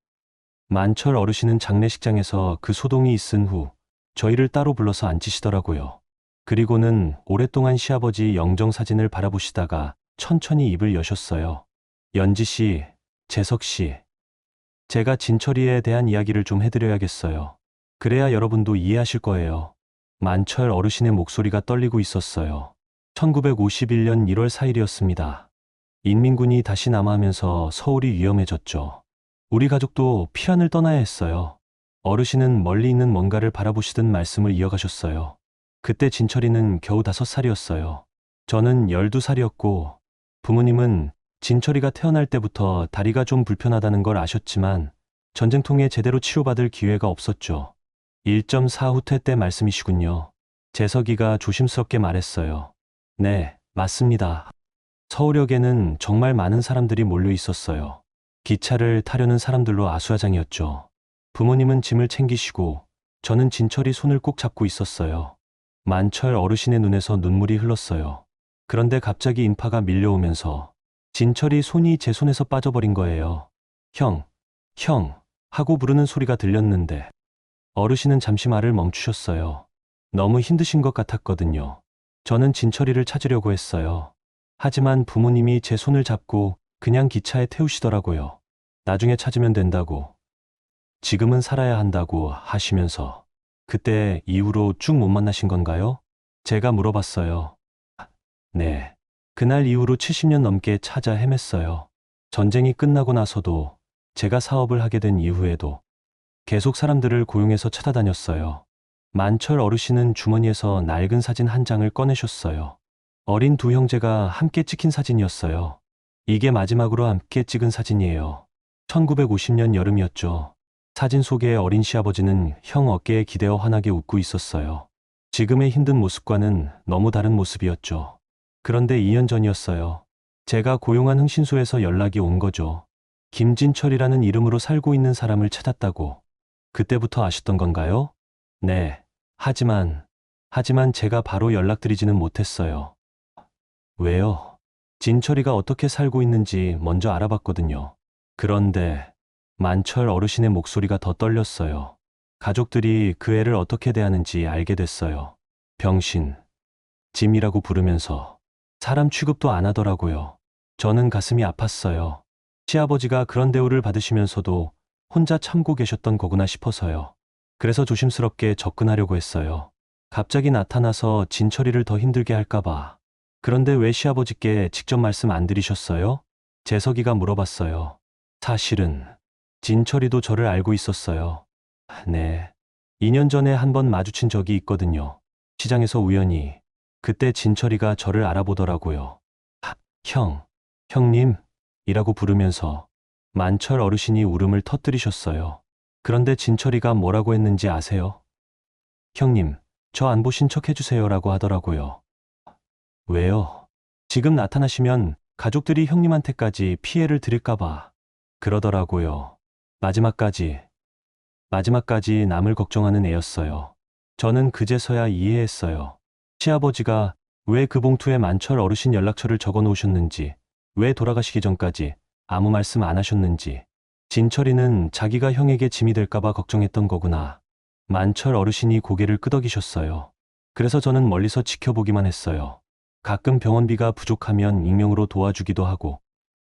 B: 만철 어르신은 장례식장에서 그 소동이 있은 후 저희를 따로 불러서 앉히시더라고요. 그리고는 오랫동안 시아버지 영정 사진을 바라보시다가 천천히 입을 여셨어요. 연지 씨, 재석 씨, 제가 진철이에 대한 이야기를 좀 해드려야겠어요. 그래야 여러분도 이해하실 거예요. 만철 어르신의 목소리가 떨리고 있었어요. 1951년 1월 4일이었습니다. 인민군이 다시 남하하면서 서울이 위험해졌죠. 우리 가족도 피안을 떠나야 했어요. 어르신은 멀리 있는 뭔가를 바라보시듯 말씀을 이어가셨어요. 그때 진철이는 겨우 5살이었어요. 저는 12살이었고 부모님은 진철이가 태어날 때부터 다리가 좀 불편하다는 걸 아셨지만 전쟁통에 제대로 치료받을 기회가 없었죠. 1.4 후퇴 때 말씀이시군요. 재석이가 조심스럽게 말했어요. 네, 맞습니다. 서울역에는 정말 많은 사람들이 몰려 있었어요. 기차를 타려는 사람들로 아수라장이었죠. 부모님은 짐을 챙기시고 저는 진철이 손을 꼭 잡고 있었어요. 만철 어르신의 눈에서 눈물이 흘렀어요. 그런데 갑자기 인파가 밀려오면서 진철이 손이 제 손에서 빠져버린 거예요. 형, 형 하고 부르는 소리가 들렸는데 어르신은 잠시 말을 멈추셨어요. 너무 힘드신 것 같았거든요. 저는 진철이를 찾으려고 했어요. 하지만 부모님이 제 손을 잡고 그냥 기차에 태우시더라고요. 나중에 찾으면 된다고. 지금은 살아야 한다고 하시면서. 그때 이후로 쭉 못 만나신 건가요? 제가 물어봤어요. 네. 그날 이후로 70년 넘게 찾아 헤맸어요. 전쟁이 끝나고 나서도 제가 사업을 하게 된 이후에도 계속 사람들을 고용해서 찾아다녔어요. 만철 어르신은 주머니에서 낡은 사진 한 장을 꺼내셨어요. 어린 두 형제가 함께 찍힌 사진이었어요. 이게 마지막으로 함께 찍은 사진이에요. 1950년 여름이었죠. 사진 속의 어린 시아버지는 형 어깨에 기대어 환하게 웃고 있었어요. 지금의 힘든 모습과는 너무 다른 모습이었죠. 그런데 2년 전이었어요. 제가 고용한 흥신소에서 연락이 온 거죠. 김진철이라는 이름으로 살고 있는 사람을 찾았다고. 그때부터 아셨던 건가요? 네. 하지만 제가 바로 연락드리지는 못했어요. 왜요? 진철이가 어떻게 살고 있는지 먼저 알아봤거든요. 그런데 만철 어르신의 목소리가 더 떨렸어요. 가족들이 그 애를 어떻게 대하는지 알게 됐어요. 병신, 짐이라고 부르면서 사람 취급도 안 하더라고요. 저는 가슴이 아팠어요. 시아버지가 그런 대우를 받으시면서도 혼자 참고 계셨던 거구나 싶어서요. 그래서 조심스럽게 접근하려고 했어요. 갑자기 나타나서 진철이를 더 힘들게 할까봐. 그런데 왜 시아버지께 직접 말씀 안 드리셨어요? 재석이가 물어봤어요. 사실은 진철이도 저를 알고 있었어요. 네. 2년 전에 한 번 마주친 적이 있거든요. 시장에서 우연히. 그때 진철이가 저를 알아보더라고요. 형님? 이라고 부르면서 만철 어르신이 울음을 터뜨리셨어요. 그런데 진철이가 뭐라고 했는지 아세요? 형님, 저 안 보신 척 해주세요라고 하더라고요. 왜요? 지금 나타나시면 가족들이 형님한테까지 피해를 드릴까봐. 그러더라고요. 마지막까지 남을 걱정하는 애였어요. 저는 그제서야 이해했어요. 시아버지가 왜 그 봉투에 만철 어르신 연락처를 적어 놓으셨는지, 왜 돌아가시기 전까지 아무 말씀 안 하셨는지. 진철이는 자기가 형에게 짐이 될까봐 걱정했던 거구나. 만철 어르신이 고개를 끄덕이셨어요. 그래서 저는 멀리서 지켜보기만 했어요. 가끔 병원비가 부족하면 익명으로 도와주기도 하고.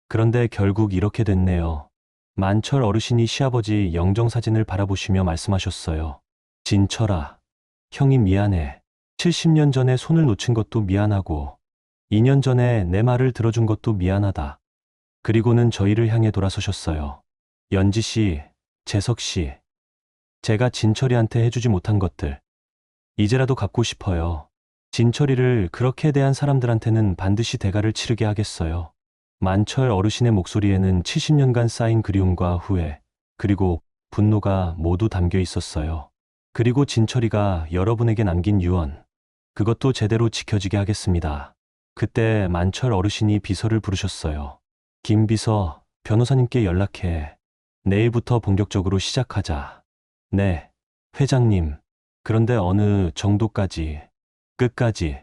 B: 그런데 결국 이렇게 됐네요. 만철 어르신이 시아버지 영정사진을 바라보시며 말씀하셨어요. 진철아, 형이 미안해. 70년 전에 손을 놓친 것도 미안하고 2년 전에 내 말을 들어준 것도 미안하다. 그리고는 저희를 향해 돌아서셨어요. 연지 씨, 재석 씨, 제가 진철이한테 해주지 못한 것들 이제라도 갚고 싶어요. 진철이를 그렇게 대한 사람들한테는 반드시 대가를 치르게 하겠어요. 만철 어르신의 목소리에는 70년간 쌓인 그리움과 후회, 그리고 분노가 모두 담겨 있었어요. 그리고 진철이가 여러분에게 남긴 유언, 그것도 제대로 지켜지게 하겠습니다. 그때 만철 어르신이 비서를 부르셨어요. 김 비서, 변호사님께 연락해. 내일부터 본격적으로 시작하자. 네, 회장님. 그런데 어느 정도까지, 끝까지.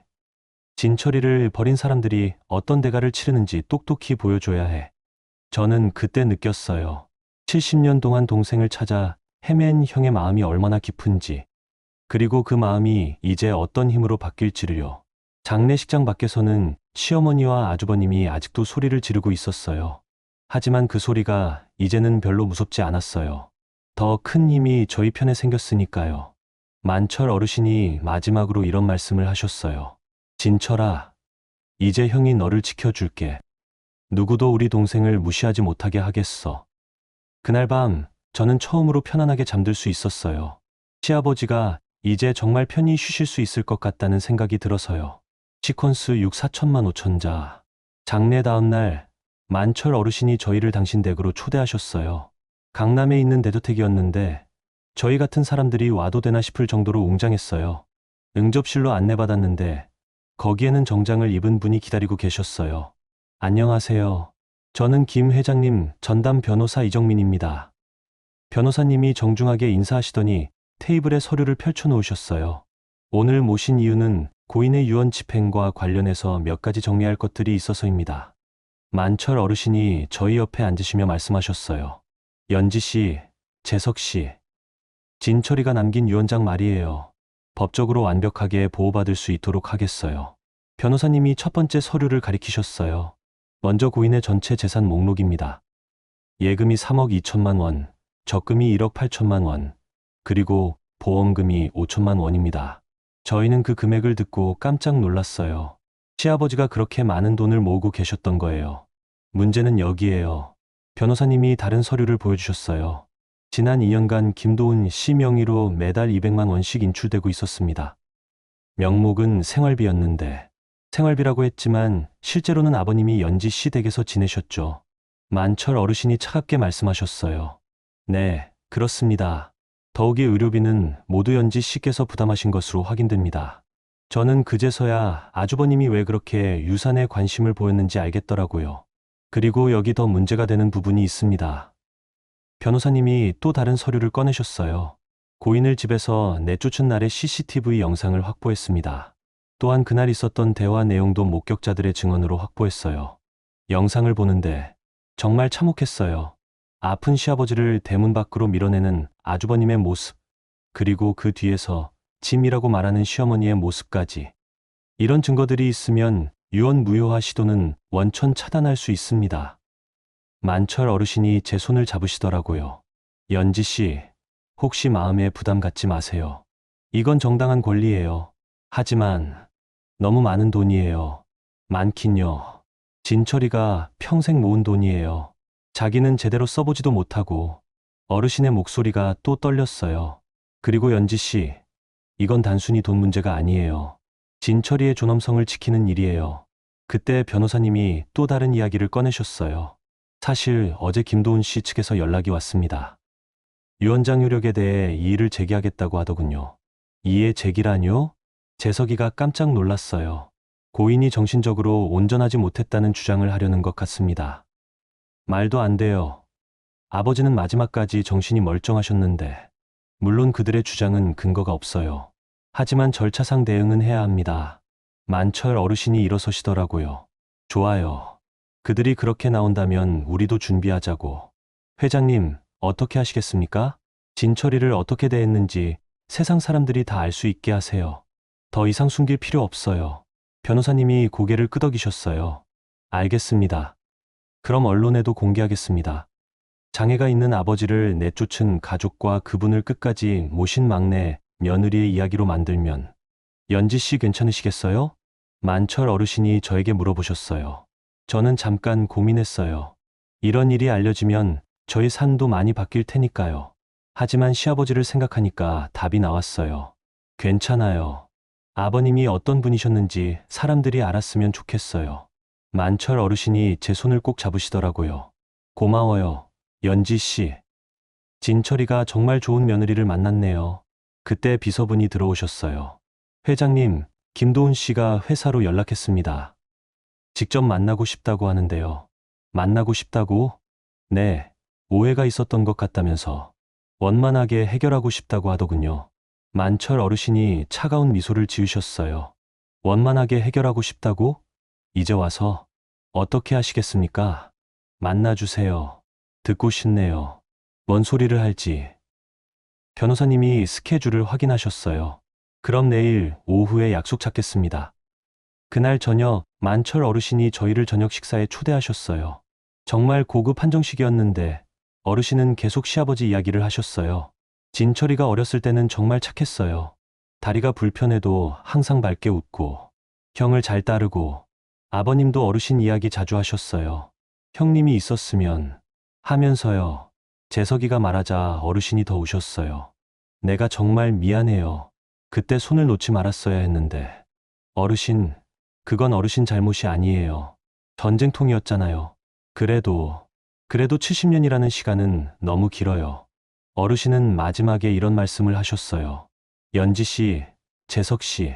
B: 진철이를 버린 사람들이 어떤 대가를 치르는지 똑똑히 보여줘야 해. 저는 그때 느꼈어요. 70년 동안 동생을 찾아 헤맨 형의 마음이 얼마나 깊은지, 그리고 그 마음이 이제 어떤 힘으로 바뀔지를요. 장례식장 밖에서는 시어머니와 아주버님이 아직도 소리를 지르고 있었어요. 하지만 그 소리가 이제는 별로 무섭지 않았어요. 더 큰 힘이 저희 편에 생겼으니까요. 만철 어르신이 마지막으로 이런 말씀을 하셨어요. 진철아, 이제 형이 너를 지켜줄게. 누구도 우리 동생을 무시하지 못하게 하겠어. 그날 밤 저는 처음으로 편안하게 잠들 수 있었어요. 시아버지가 이제 정말 편히 쉬실 수 있을 것 같다는 생각이 들어서요. 시퀀스 6 4천만 5천자. 장례 다음 날 만철 어르신이 저희를 당신 댁으로 초대하셨어요. 강남에 있는 대저택이었는데 저희 같은 사람들이 와도 되나 싶을 정도로 웅장했어요. 응접실로 안내받았는데 거기에는 정장을 입은 분이 기다리고 계셨어요. 안녕하세요. 저는 김 회장님 전담 변호사 이정민입니다. 변호사님이 정중하게 인사하시더니 테이블에 서류를 펼쳐놓으셨어요. 오늘 모신 이유는 고인의 유언 집행과 관련해서 몇 가지 정리할 것들이 있어서입니다. 만철 어르신이 저희 옆에 앉으시며 말씀하셨어요. 연지 씨, 재석 씨, 진철이가 남긴 유언장 말이에요. 법적으로 완벽하게 보호받을 수 있도록 하겠어요. 변호사님이 첫 번째 서류를 가리키셨어요. 먼저 고인의 전체 재산 목록입니다. 예금이 3억 2천만 원, 적금이 1억 8천만 원, 그리고 보험금이 5천만 원입니다. 저희는 그 금액을 듣고 깜짝 놀랐어요. 시아버지가 그렇게 많은 돈을 모으고 계셨던 거예요. 문제는 여기에요. 변호사님이 다른 서류를 보여주셨어요. 지난 2년간 김도훈 씨 명의로 매달 200만 원씩 인출되고 있었습니다. 명목은 생활비였는데, 생활비라고 했지만 실제로는 아버님이 연지 씨 댁에서 지내셨죠. 만철 어르신이 차갑게 말씀하셨어요. 네, 그렇습니다. 더욱이 의료비는 모두 연지 씨께서 부담하신 것으로 확인됩니다. 저는 그제서야 아주버님이 왜 그렇게 유산에 관심을 보였는지 알겠더라고요. 그리고 여기 더 문제가 되는 부분이 있습니다. 변호사님이 또 다른 서류를 꺼내셨어요. 고인을 집에서 내쫓은 날의 CCTV 영상을 확보했습니다. 또한 그날 있었던 대화 내용도 목격자들의 증언으로 확보했어요. 영상을 보는데 정말 참혹했어요. 아픈 시아버지를 대문 밖으로 밀어내는 아주버님의 모습, 그리고 그 뒤에서 짐이라고 말하는 시어머니의 모습까지. 이런 증거들이 있으면 유언 무효화 시도는 원천 차단할 수 있습니다. 만철 어르신이 제 손을 잡으시더라고요. 연지 씨, 혹시 마음에 부담 갖지 마세요. 이건 정당한 권리예요. 하지만 너무 많은 돈이에요. 많긴요. 진철이가 평생 모은 돈이에요. 자기는 제대로 써보지도 못하고. 어르신의 목소리가 또 떨렸어요. 그리고 연지 씨, 이건 단순히 돈 문제가 아니에요. 진철이의 존엄성을 지키는 일이에요. 그때 변호사님이 또 다른 이야기를 꺼내셨어요. 사실 어제 김도훈 씨 측에서 연락이 왔습니다. 유언장 효력에 대해 이의를 제기하겠다고 하더군요. 이의 제기라뇨? 재석이가 깜짝 놀랐어요. 고인이 정신적으로 온전하지 못했다는 주장을 하려는 것 같습니다. 말도 안 돼요. 아버지는 마지막까지 정신이 멀쩡하셨는데, 물론 그들의 주장은 근거가 없어요. 하지만 절차상 대응은 해야 합니다. 만철 어르신이 일어서시더라고요. 좋아요. 그들이 그렇게 나온다면 우리도 준비하자고. 회장님, 어떻게 하시겠습니까? 진철이를 어떻게 대했는지 세상 사람들이 다 알 수 있게 하세요. 더 이상 숨길 필요 없어요. 변호사님이 고개를 끄덕이셨어요. 알겠습니다. 그럼 언론에도 공개하겠습니다. 장애가 있는 아버지를 내쫓은 가족과 그분을 끝까지 모신 막내 며느리의 이야기로 만들면 연지 씨 괜찮으시겠어요? 만철 어르신이 저에게 물어보셨어요. 저는 잠깐 고민했어요. 이런 일이 알려지면 저희 산도 많이 바뀔 테니까요. 하지만 시아버지를 생각하니까 답이 나왔어요. 괜찮아요. 아버님이 어떤 분이셨는지 사람들이 알았으면 좋겠어요. 만철 어르신이 제 손을 꼭 잡으시더라고요. 고마워요, 연지 씨. 진철이가 정말 좋은 며느리를 만났네요. 그때 비서분이 들어오셨어요. 회장님, 김도훈 씨가 회사로 연락했습니다. 직접 만나고 싶다고 하는데요. 만나고 싶다고? 네, 오해가 있었던 것 같다면서 원만하게 해결하고 싶다고 하더군요. 만철 어르신이 차가운 미소를 지으셨어요. 원만하게 해결하고 싶다고? 이제 와서 어떻게 하시겠습니까? 만나주세요. 듣고 싶네요. 뭔 소리를 할지. 변호사님이 스케줄을 확인하셨어요. 그럼 내일 오후에 약속 잡겠습니다. 그날 저녁 만철 어르신이 저희를 저녁 식사에 초대하셨어요. 정말 고급 한정식이었는데 어르신은 계속 시아버지 이야기를 하셨어요. 진철이가 어렸을 때는 정말 착했어요. 다리가 불편해도 항상 밝게 웃고 형을 잘 따르고 아버님도 어르신 이야기 자주 하셨어요. 형님이 있었으면 하면서요. 재석이가 말하자 어르신이 더 우셨어요. 내가 정말 미안해요. 그때 손을 놓지 말았어야 했는데. 어르신, 그건 어르신 잘못이 아니에요. 전쟁통이었잖아요. 그래도 70년이라는 시간은 너무 길어요. 어르신은 마지막에 이런 말씀을 하셨어요. 연지 씨, 재석 씨,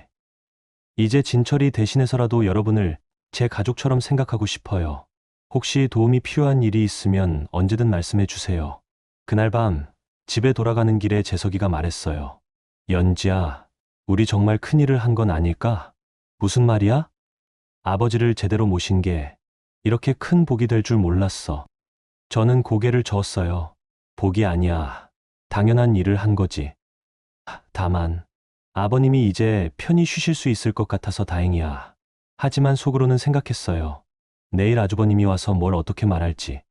B: 이제 진철이 대신해서라도 여러분을 제 가족처럼 생각하고 싶어요. 혹시 도움이 필요한 일이 있으면 언제든 말씀해 주세요. 그날 밤 집에 돌아가는 길에 재석이가 말했어요. 연지야, 우리 정말 큰일을 한 건 아닐까? 무슨 말이야? 아버지를 제대로 모신 게 이렇게 큰 복이 될 줄 몰랐어. 저는 고개를 저었어요. 복이 아니야. 당연한 일을 한 거지. 다만 아버님이 이제 편히 쉬실 수 있을 것 같아서 다행이야. 하지만 속으로는 생각했어요. 내일 아주버님이 와서 뭘 어떻게 말할지.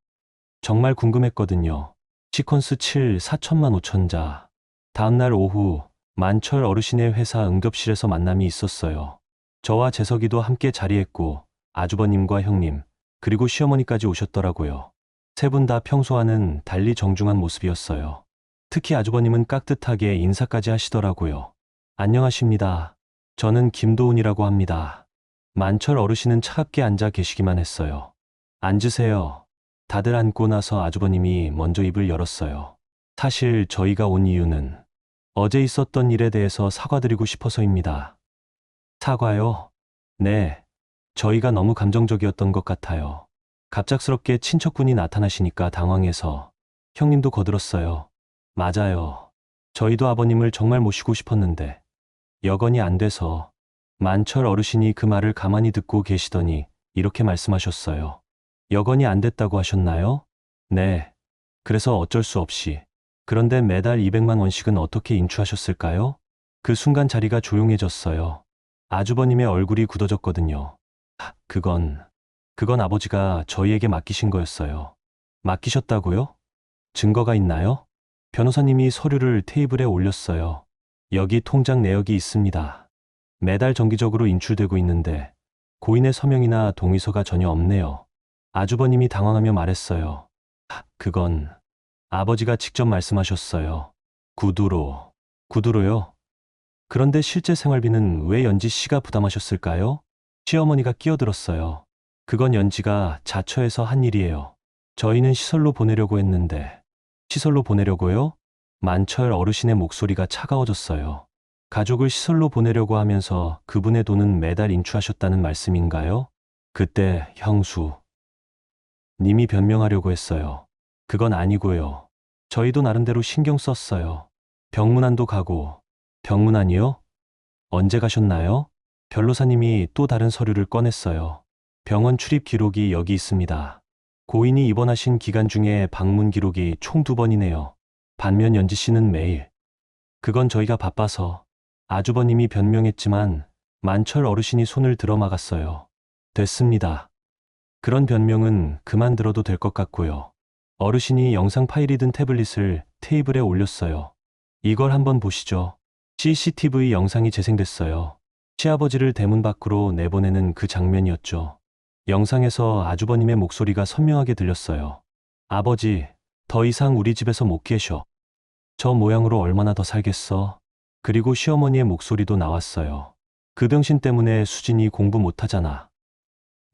B: 정말 궁금했거든요. 시퀀스 7 4천만 5천자. 다음날 오후 만철 어르신의 회사 응급실에서 만남이 있었어요. 저와 재석이도 함께 자리했고 아주버님과 형님 그리고 시어머니까지 오셨더라고요. 세 분 다 평소와는 달리 정중한 모습이었어요. 특히 아주버님은 깍듯하게 인사까지 하시더라고요. 안녕하십니다. 저는 김도훈이라고 합니다. 만철 어르신은 차갑게 앉아 계시기만 했어요. 앉으세요. 다들 앉고 나서 아주버님이 먼저 입을 열었어요. 사실 저희가 온 이유는 어제 있었던 일에 대해서 사과드리고 싶어서입니다. 사과요? 네. 저희가 너무 감정적이었던 것 같아요. 갑작스럽게 친척분이 나타나시니까 당황해서 형님도 거들었어요. 맞아요. 저희도 아버님을 정말 모시고 싶었는데 여건이 안 돼서. 만철 어르신이 그 말을 가만히 듣고 계시더니 이렇게 말씀하셨어요. 여건이 안 됐다고 하셨나요? 네. 그래서 어쩔 수 없이. 그런데 매달 200만 원씩은 어떻게 인출하셨을까요? 그 순간 자리가 조용해졌어요. 아주버님의 얼굴이 굳어졌거든요. 그건 아버지가 저희에게 맡기신 거였어요. 맡기셨다고요? 증거가 있나요? 변호사님이 서류를 테이블에 올렸어요. 여기 통장 내역이 있습니다. 매달 정기적으로 인출되고 있는데 고인의 서명이나 동의서가 전혀 없네요. 아주버님이 당황하며 말했어요. 그건 아버지가 직접 말씀하셨어요. 구두로요? 그런데 실제 생활비는 왜 연지 씨가 부담하셨을까요? 시어머니가 끼어들었어요. 그건 연지가 자처해서 한 일이에요. 저희는 시설로 보내려고 했는데. 시설로 보내려고요? 만철 어르신의 목소리가 차가워졌어요. 가족을 시설로 보내려고 하면서 그분의 돈은 매달 인출하셨다는 말씀인가요? 그때 형수 님이 변명하려고 했어요. 그건 아니고요. 저희도 나름대로 신경 썼어요. 병문안도 가고. 병문안이요? 언제 가셨나요? 변호사님이 또 다른 서류를 꺼냈어요. 병원 출입 기록이 여기 있습니다. 고인이 입원하신 기간 중에 방문 기록이 총 2번이네요. 반면 연지 씨는 매일. 그건 저희가 바빠서. 아주버님이 변명했지만 만철 어르신이 손을 들어 막았어요. 됐습니다. 그런 변명은 그만 들어도 될 것 같고요. 어르신이 영상 파일이 든 태블릿을 테이블에 올렸어요. 이걸 한번 보시죠. CCTV 영상이 재생됐어요. 시아버지를 대문 밖으로 내보내는 그 장면이었죠. 영상에서 아주버님의 목소리가 선명하게 들렸어요. 아버지, 더 이상 우리 집에서 못 계셔. 저 모양으로 얼마나 더 살겠어? 그리고 시어머니의 목소리도 나왔어요. 그 병신 때문에 수진이 공부 못하잖아.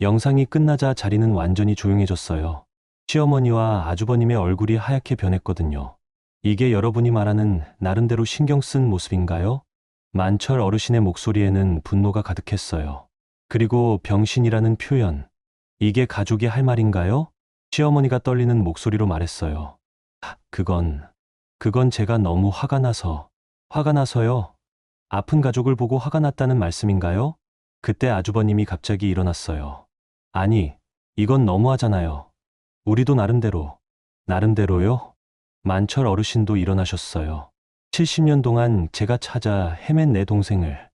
B: 영상이 끝나자 자리는 완전히 조용해졌어요. 시어머니와 아주버님의 얼굴이 하얗게 변했거든요. 이게 여러분이 말하는 나름대로 신경 쓴 모습인가요? 만철 어르신의 목소리에는 분노가 가득했어요. 그리고 병신이라는 표현. 이게 가족이 할 말인가요? 시어머니가 떨리는 목소리로 말했어요. 그건 제가 너무 화가 나서요? 아픈 가족을 보고 화가 났다는 말씀인가요? 그때 아주버님이 갑자기 일어났어요. 아니, 이건 너무하잖아요. 우리도 나름대로요? 만철 어르신도 일어나셨어요. 70년 동안 제가 찾아 헤맨 내 동생을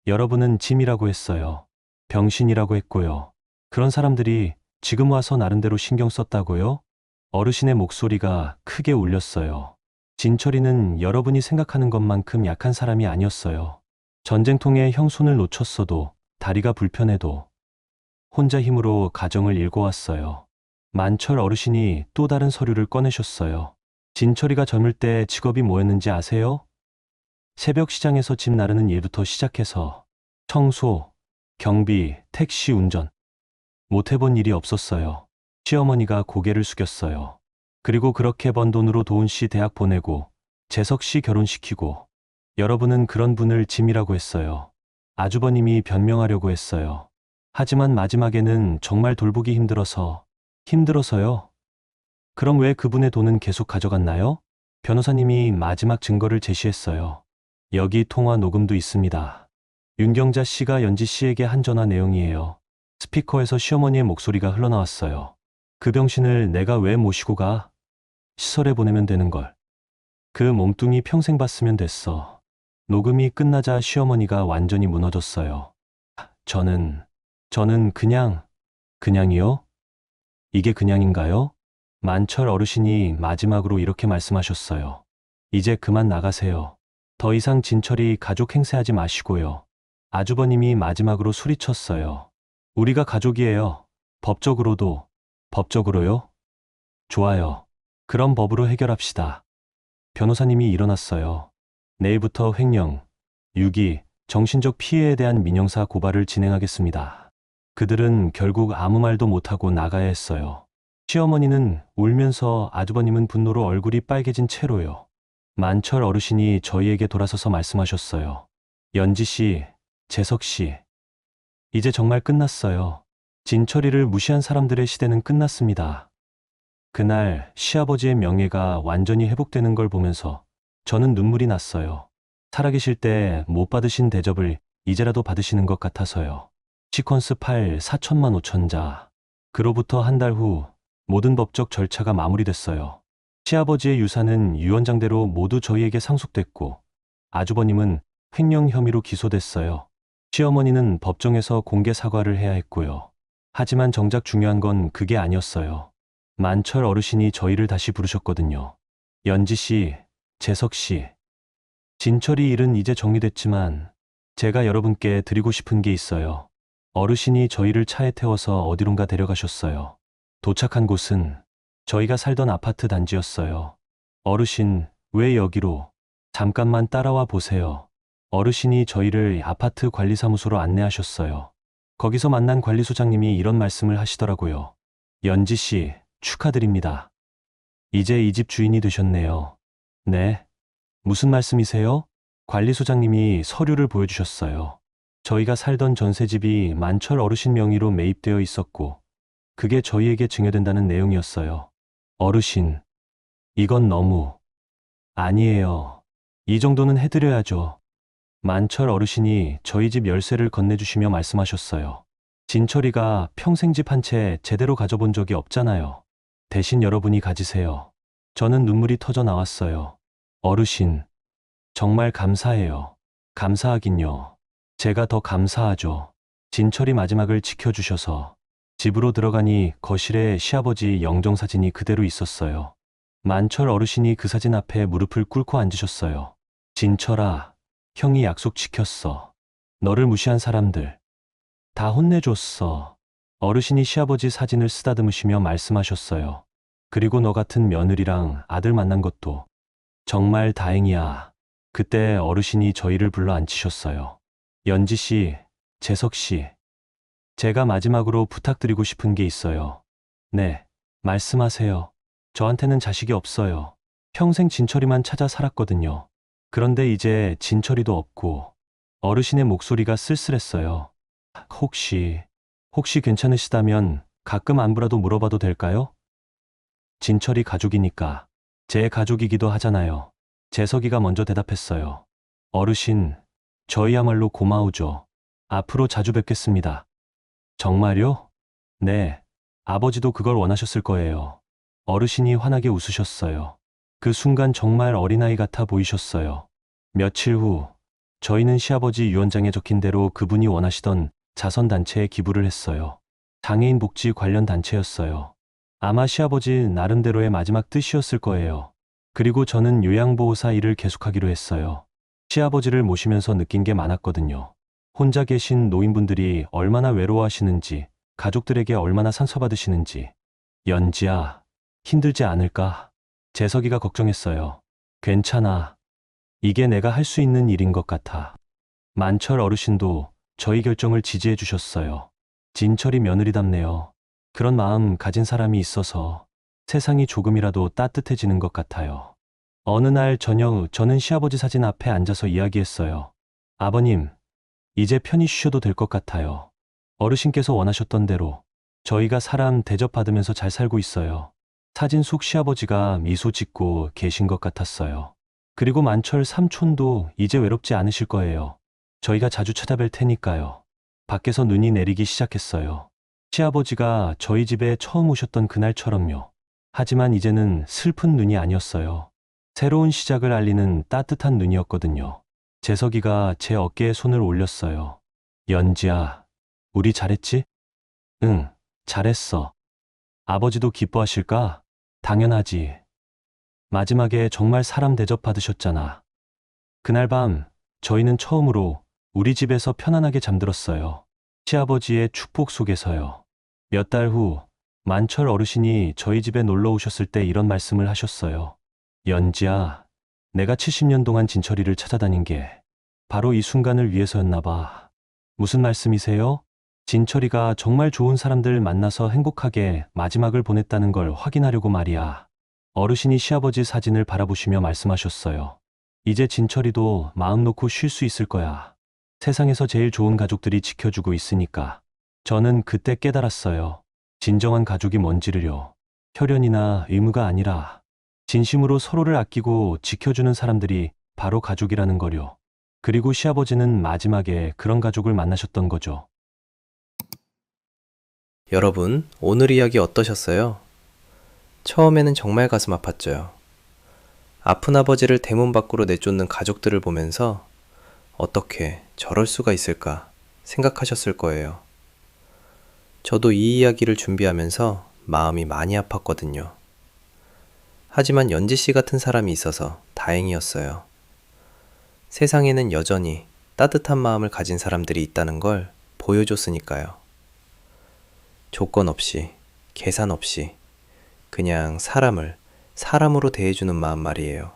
B: 여러분은 짐이라고 했어요. 병신이라고 했고요. 그런 사람들이 지금 와서 나름대로 신경 썼다고요? 어르신의 목소리가 크게 울렸어요. 진철이는 여러분이 생각하는 것만큼 약한 사람이 아니었어요. 전쟁통에 형 손을 놓쳤어도, 다리가 불편해도 혼자 힘으로 가정을 일궈왔어요. 만철 어르신이 또 다른 서류를 꺼내셨어요. 진철이가 젊을 때 직업이 뭐였는지 아세요? 새벽 시장에서 집 나르는 일부터 시작해서 청소, 경비, 택시 운전. 못 해본 일이 없었어요. 시어머니가 고개를 숙였어요. 그리고 그렇게 번 돈으로 도훈 씨 대학 보내고 재석 씨 결혼시키고 여러분은 그런 분을 짐이라고 했어요. 아주버님이 변명하려고 했어요. 하지만 마지막에는 정말 돌보기 힘들어서요. 그럼 왜 그분의 돈은 계속 가져갔나요? 변호사님이 마지막 증거를 제시했어요. 여기 통화 녹음도 있습니다. 윤경자 씨가 연지 씨에게 한 전화 내용이에요. 스피커에서 시어머니의 목소리가 흘러나왔어요. 그 병신을 내가 왜 모시고 가? 시설에 보내면 되는 걸. 그 몸뚱이 평생 봤으면 됐어. 녹음이 끝나자 시어머니가 완전히 무너졌어요. 저는 그냥이요? 이게 그냥인가요? 만철 어르신이 마지막으로 이렇게 말씀하셨어요. 이제 그만 나가세요. 더 이상 진철이 가족 행세하지 마시고요. 아주버님이 마지막으로 소리쳤어요. 우리가 가족이에요. 법적으로요? 좋아요. 그럼 법으로 해결합시다. 변호사님이 일어났어요. 내일부터 횡령, 유기, 정신적 피해에 대한 민형사 고발을 진행하겠습니다. 그들은 결국 아무 말도 못하고 나가야 했어요. 시어머니는 울면서, 아주버님은 분노로 얼굴이 빨개진 채로요. 만철 어르신이 저희에게 돌아서서 말씀하셨어요. 연지 씨, 재석 씨, 이제 정말 끝났어요. 진철이를 무시한 사람들의 시대는 끝났습니다. 그날 시아버지의 명예가 완전히 회복되는 걸 보면서 저는 눈물이 났어요. 살아계실 때 못 받으신 대접을 이제라도 받으시는 것 같아서요. 시퀀스 8 4천만 5천자. 그로부터 한 달 후 모든 법적 절차가 마무리됐어요. 시아버지의 유산은 유언장대로 모두 저희에게 상속됐고, 아주버님은 횡령 혐의로 기소됐어요. 시어머니는 법정에서 공개 사과를 해야 했고요. 하지만 정작 중요한 건 그게 아니었어요. 만철 어르신이 저희를 다시 부르셨거든요. 연지 씨, 재석 씨, 진철이 일은 이제 정리됐지만 제가 여러분께 드리고 싶은 게 있어요. 어르신이 저희를 차에 태워서 어디론가 데려가셨어요. 도착한 곳은 저희가 살던 아파트 단지였어요. 어르신, 왜 여기로? 잠깐만 따라와 보세요. 어르신이 저희를 아파트 관리사무소로 안내하셨어요. 거기서 만난 관리소장님이 이런 말씀을 하시더라고요. 연지 씨, 축하드립니다. 이제 이 집 주인이 되셨네요. 네. 무슨 말씀이세요? 관리소장님이 서류를 보여주셨어요. 저희가 살던 전세집이 만철 어르신 명의로 매입되어 있었고, 그게 저희에게 증여된다는 내용이었어요. 어르신, 이건 너무... 아니에요. 이 정도는 해드려야죠. 만철 어르신이 저희 집 열쇠를 건네주시며 말씀하셨어요. 진철이가 평생 집 한 채 제대로 가져본 적이 없잖아요. 대신 여러분이 가지세요. 저는 눈물이 터져 나왔어요. 어르신, 정말 감사해요. 감사하긴요. 제가 더 감사하죠. 진철이 마지막을 지켜주셔서. 집으로 들어가니 거실에 시아버지 영정사진이 그대로 있었어요. 만철 어르신이 그 사진 앞에 무릎을 꿇고 앉으셨어요. 진철아, 형이 약속 지켰어. 너를 무시한 사람들 다 혼내줬어. 어르신이 시아버지 사진을 쓰다듬으시며 말씀하셨어요. 그리고 너 같은 며느리랑 아들 만난 것도 정말 다행이야. 그때 어르신이 저희를 불러 앉히셨어요. 연지 씨, 재석 씨, 제가 마지막으로 부탁드리고 싶은 게 있어요. 네, 말씀하세요. 저한테는 자식이 없어요. 평생 진철이만 찾아 살았거든요. 그런데 이제 진철이도 없고, 어르신의 목소리가 쓸쓸했어요. 혹시 괜찮으시다면 가끔 안부라도 물어봐도 될까요? 진철이 가족이니까. 제 가족이기도 하잖아요. 재석이가 먼저 대답했어요. 어르신, 저희야말로 고마우죠. 앞으로 자주 뵙겠습니다. 정말요? 네, 아버지도 그걸 원하셨을 거예요. 어르신이 환하게 웃으셨어요. 그 순간 정말 어린아이 같아 보이셨어요. 며칠 후, 저희는 시아버지 유언장에 적힌 대로 그분이 원하시던 자선단체에 기부를 했어요. 장애인 복지 관련 단체였어요. 아마 시아버지 나름대로의 마지막 뜻이었을 거예요. 그리고 저는 요양보호사 일을 계속하기로 했어요. 시아버지를 모시면서 느낀 게 많았거든요. 혼자 계신 노인분들이 얼마나 외로워하시는지, 가족들에게 얼마나 상처받으시는지. 연지야, 힘들지 않을까? 재석이가 걱정했어요. 괜찮아. 이게 내가 할 수 있는 일인 것 같아. 만철 어르신도 저희 결정을 지지해 주셨어요. 진철이 며느리답네요. 그런 마음 가진 사람이 있어서 세상이 조금이라도 따뜻해지는 것 같아요. 어느 날 저녁 저는 시아버지 사진 앞에 앉아서 이야기했어요. 아버님, 이제 편히 쉬셔도 될 것 같아요. 어르신께서 원하셨던 대로 저희가 사람 대접받으면서 잘 살고 있어요. 사진 속 시아버지가 미소 짓고 계신 것 같았어요. 그리고 만철 삼촌도 이제 외롭지 않으실 거예요. 저희가 자주 찾아뵐 테니까요. 밖에서 눈이 내리기 시작했어요. 시아버지가 저희 집에 처음 오셨던 그날처럼요. 하지만 이제는 슬픈 눈이 아니었어요. 새로운 시작을 알리는 따뜻한 눈이었거든요. 재석이가 제 어깨에 손을 올렸어요. 연지야, 우리 잘했지? 응, 잘했어. 아버지도 기뻐하실까? 당연하지. 마지막에 정말 사람 대접받으셨잖아. 그날 밤, 저희는 처음으로 우리 집에서 편안하게 잠들었어요. 시아버지의 축복 속에서요. 몇 달 후, 만철 어르신이 저희 집에 놀러 오셨을 때 이런 말씀을 하셨어요. 연지야, 내가 70년 동안 진철이를 찾아다닌 게 바로 이 순간을 위해서였나 봐. 무슨 말씀이세요? 진철이가 정말 좋은 사람들 만나서 행복하게 마지막을 보냈다는 걸 확인하려고 말이야. 어르신이 시아버지 사진을 바라보시며 말씀하셨어요. 이제 진철이도 마음 놓고 쉴 수 있을 거야. 세상에서 제일 좋은 가족들이 지켜주고 있으니까. 저는 그때 깨달았어요. 진정한 가족이 뭔지를요. 혈연이나 의무가 아니라 진심으로 서로를 아끼고 지켜주는 사람들이 바로 가족이라는 거요. 그리고 시아버지는 마지막에 그런 가족을 만나셨던 거죠.
A: 여러분, 오늘 이야기 어떠셨어요? 처음에는 정말 가슴 아팠죠. 아픈 아버지를 대문 밖으로 내쫓는 가족들을 보면서 어떻게 저럴 수가 있을까 생각하셨을 거예요. 저도 이 이야기를 준비하면서 마음이 많이 아팠거든요. 하지만 연지 씨 같은 사람이 있어서 다행이었어요. 세상에는 여전히 따뜻한 마음을 가진 사람들이 있다는 걸 보여줬으니까요. 조건 없이, 계산 없이, 그냥 사람을 사람으로 대해주는 마음 말이에요.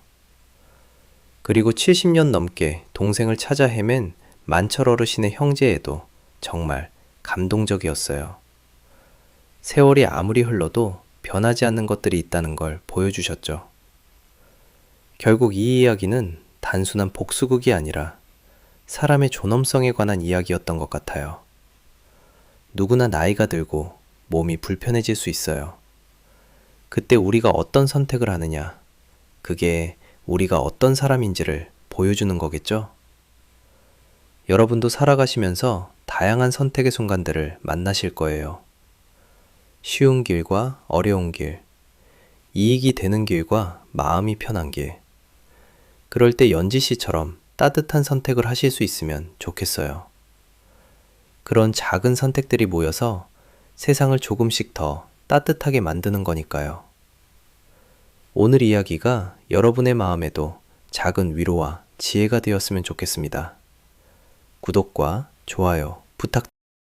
A: 그리고 70년 넘게 동생을 찾아 헤맨 만철 어르신의 형제에도 정말 감동적이었어요. 세월이 아무리 흘러도 변하지 않는 것들이 있다는 걸 보여주셨죠. 결국 이 이야기는 단순한 복수극이 아니라 사람의 존엄성에 관한 이야기였던 것 같아요. 누구나 나이가 들고 몸이 불편해질 수 있어요. 그때 우리가 어떤 선택을 하느냐, 그게 우리가 어떤 사람인지를 보여주는 거겠죠? 여러분도 살아가시면서 다양한 선택의 순간들을 만나실 거예요. 쉬운 길과 어려운 길, 이익이 되는 길과 마음이 편한 길. 그럴 때 연지 씨처럼 따뜻한 선택을 하실 수 있으면 좋겠어요. 그런 작은 선택들이 모여서 세상을 조금씩 더 따뜻하게 만드는 거니까요. 오늘 이야기가 여러분의 마음에도 작은 위로와 지혜가 되었으면 좋겠습니다. 구독과 좋아요 부탁드립니다.